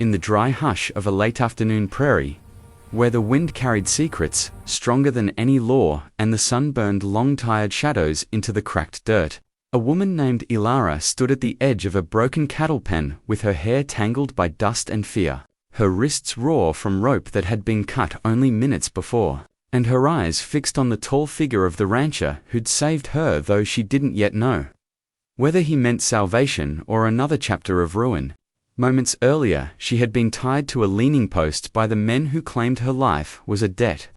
in the dry hush of a late afternoon prairie, where the wind carried secrets stronger than any law and the sun burned long tired shadows into the cracked dirt, a woman named Ilara stood at the edge of a broken cattle pen with her hair tangled by dust and fear, her wrists raw from rope that had been cut only minutes before, and her eyes fixed on the tall figure of the rancher who'd saved her, though she didn't yet know whether he meant salvation or another chapter of ruin. Moments earlier, she had been tied to a leaning post by the men who claimed her life was a debt.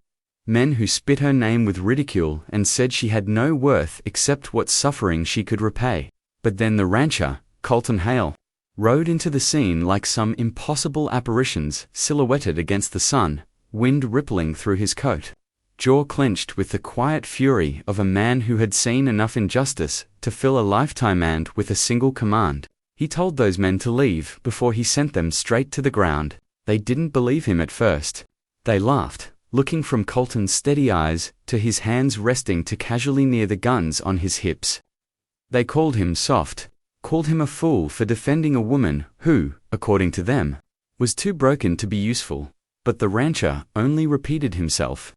Men who spit her name with ridicule and said she had no worth except what suffering she could repay. But then the rancher, Colton Hale, rode into the scene like some impossible apparitions silhouetted against the sun, wind rippling through his coat, jaw clenched with the quiet fury of a man who had seen enough injustice to fill a lifetime, and with a single command. He told those men to leave before he sent them straight to the ground. They didn't believe him at first. They laughed, looking from Colton's steady eyes to his hands resting too casually near the guns on his hips. They called him soft, called him a fool for defending a woman who, according to them, was too broken to be useful. But the rancher only repeated himself,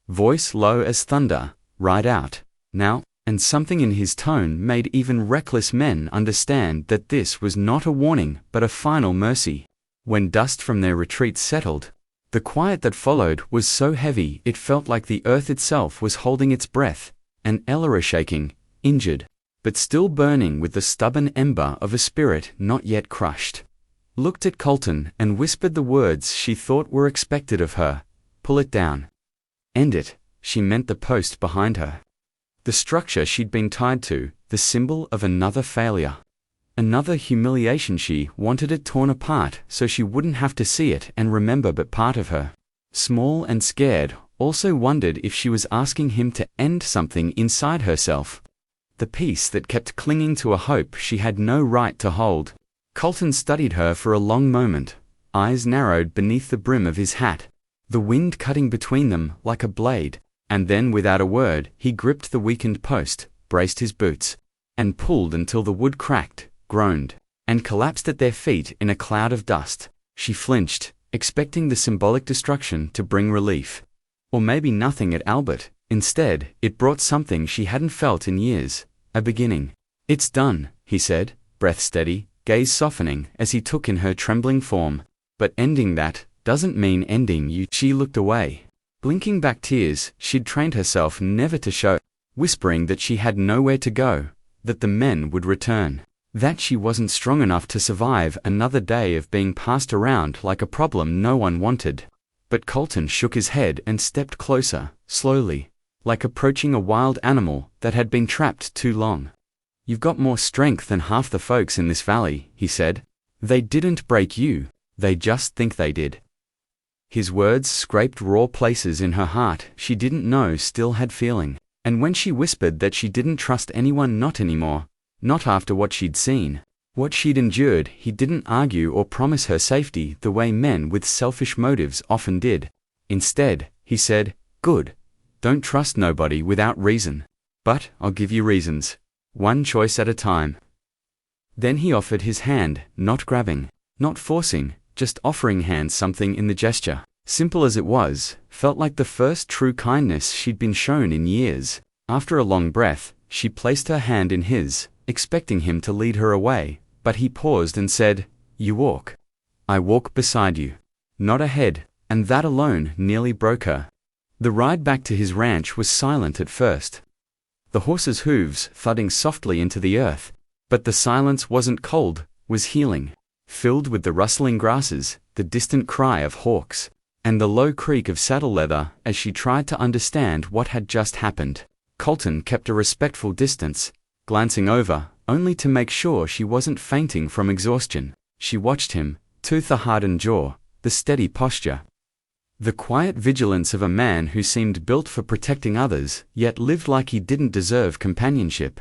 voice low as thunder, right out, now, and something in his tone made even reckless men understand that this was not a warning but a final mercy. When dust from their retreat settled, the quiet that followed was so heavy it felt like the earth itself was holding its breath, and Ellara, shaking, injured, but still burning with the stubborn ember of a spirit not yet crushed, looked at Colton and whispered the words she thought were expected of her, pull it down. End it. She meant the post behind her. The structure she'd been tied to, the symbol of another failure. Another humiliation. She wanted it torn apart so she wouldn't have to see it and remember but part of her, small and scared, also wondered if she was asking him to end something inside herself. The piece that kept clinging to a hope she had no right to hold. Colton studied her for a long moment, eyes narrowed beneath the brim of his hat, the wind cutting between them like a blade, and then without a word he gripped the weakened post, braced his boots, and pulled until the wood cracked, groaned, and collapsed at their feet in a cloud of dust. She flinched, expecting the symbolic destruction to bring relief. Or maybe nothing at Albert. Instead, it brought something she hadn't felt in years, a beginning. It's done, he said, breath steady, gaze softening as he took in her trembling form. But ending that doesn't mean ending you. She looked away, blinking back tears she'd trained herself never to show, whispering that she had nowhere to go, that the men would return, that she wasn't strong enough to survive another day of being passed around like a problem no one wanted. But Colton shook his head and stepped closer, slowly, like approaching a wild animal that had been trapped too long. You've got more strength than half the folks in this valley, he said. They didn't break you, they just think they did. His words scraped raw places in her heart she didn't know still had feeling, and when she whispered that she didn't trust anyone, not anymore, not after what she'd seen, what she'd endured, he didn't argue or promise her safety the way men with selfish motives often did. Instead, he said, good, don't trust nobody without reason. But I'll give you reasons, one choice at a time. Then he offered his hand, not grabbing, not forcing, just offering hands. Something in the gesture, simple as it was, felt like the first true kindness she'd been shown in years. After a long breath, she placed her hand in his, expecting him to lead her away, but he paused and said, you walk. I walk beside you, not ahead, and that alone nearly broke her. The ride back to his ranch was silent at first, the horses' hooves thudding softly into the earth, but the silence wasn't cold, was healing, filled with the rustling grasses, the distant cry of hawks, and the low creak of saddle leather as she tried to understand what had just happened. Colton kept a respectful distance, glancing over, only to make sure she wasn't fainting from exhaustion. She watched him, the hardened jaw, the steady posture, the quiet vigilance of a man who seemed built for protecting others, yet lived like he didn't deserve companionship.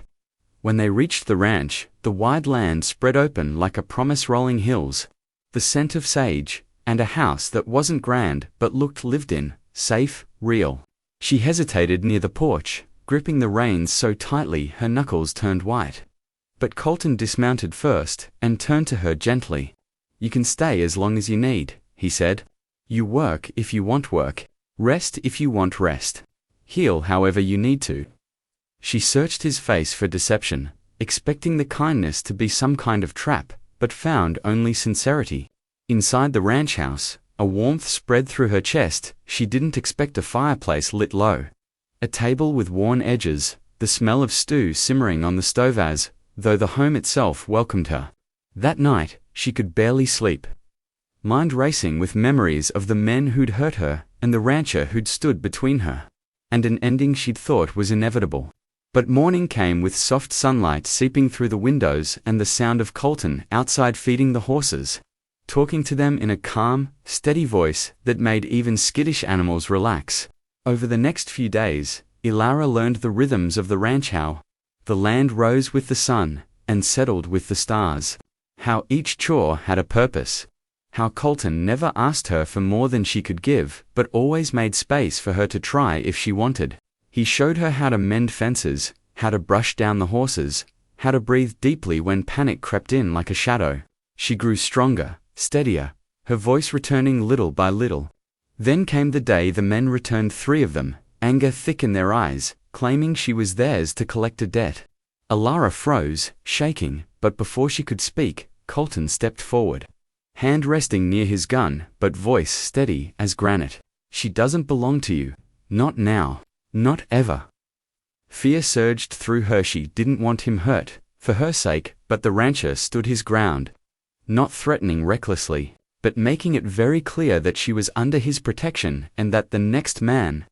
When they reached the ranch, the wide land spread open like a promise, rolling hills, the scent of sage, and a house that wasn't grand but looked lived in, safe, real. She hesitated near the porch, gripping the reins so tightly her knuckles turned white. But Colton dismounted first and turned to her gently. You can stay as long as you need, he said. You work if you want work. Rest if you want rest. Heal however you need to. She searched his face for deception, expecting the kindness to be some kind of trap, but found only sincerity. Inside the ranch house, a warmth spread through her chest. She didn't expect a fireplace lit low. A table with worn edges, the smell of stew simmering on the stove as though the home itself welcomed her. That night, she could barely sleep. Mind racing with memories of the men who'd hurt her and the rancher who'd stood between her. And an ending she'd thought was inevitable. But morning came with soft sunlight seeping through the windows and the sound of Colton outside feeding the horses, talking to them in a calm, steady voice that made even skittish animals relax. Over the next few days, Ilara learned the rhythms of the ranch, how the land rose with the sun and settled with the stars, how each chore had a purpose, how Colton never asked her for more than she could give, but always made space for her to try if she wanted. He showed her how to mend fences, how to brush down the horses, how to breathe deeply when panic crept in like a shadow. She grew stronger, steadier, her voice returning little by little. Then came the day the men returned, 3 of them, anger thick in their eyes, claiming she was theirs to collect a debt. Ilara froze, shaking, but before she could speak, Colton stepped forward, hand resting near his gun, but voice steady as granite. She doesn't belong to you. Not now. Not ever. Fear surged through her. She didn't want him hurt, for her sake, but the rancher stood his ground, not threatening recklessly, but making it very clear that she was under his protection and that the next man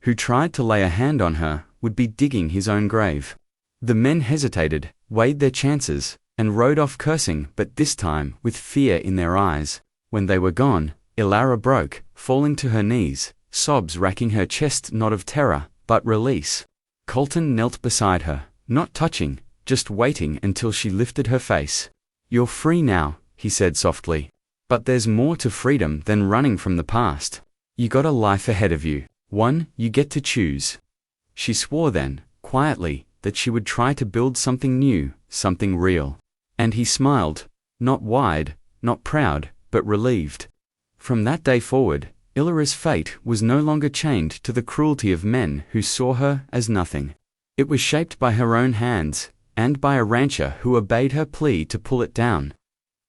who tried to lay a hand on her would be digging his own grave. The men hesitated, weighed their chances, and rode off cursing, but this time with fear in their eyes. When they were gone, Ilara broke, falling to her knees, sobs racking her chest, not of terror, but release. Colton knelt beside her, not touching, just waiting until she lifted her face. You're free now, he said softly. But there's more to freedom than running from the past. You got a life ahead of you, one you get to choose. She swore then, quietly, that she would try to build something new, something real. And he smiled, not wide, not proud, but relieved. From that day forward, Ilara's fate was no longer chained to the cruelty of men who saw her as nothing. It was shaped by her own hands, and by a rancher who obeyed her plea to pull it down.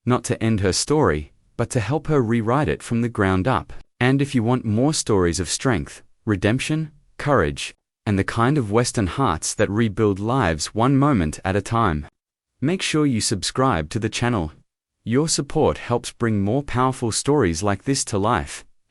Not to end her story, but to help her rewrite it from the ground up. And if you want more stories of strength, redemption, courage, and the kind of Western hearts that rebuild lives one moment at a time, make sure you subscribe to the channel. Your support helps bring more powerful stories like this to life. **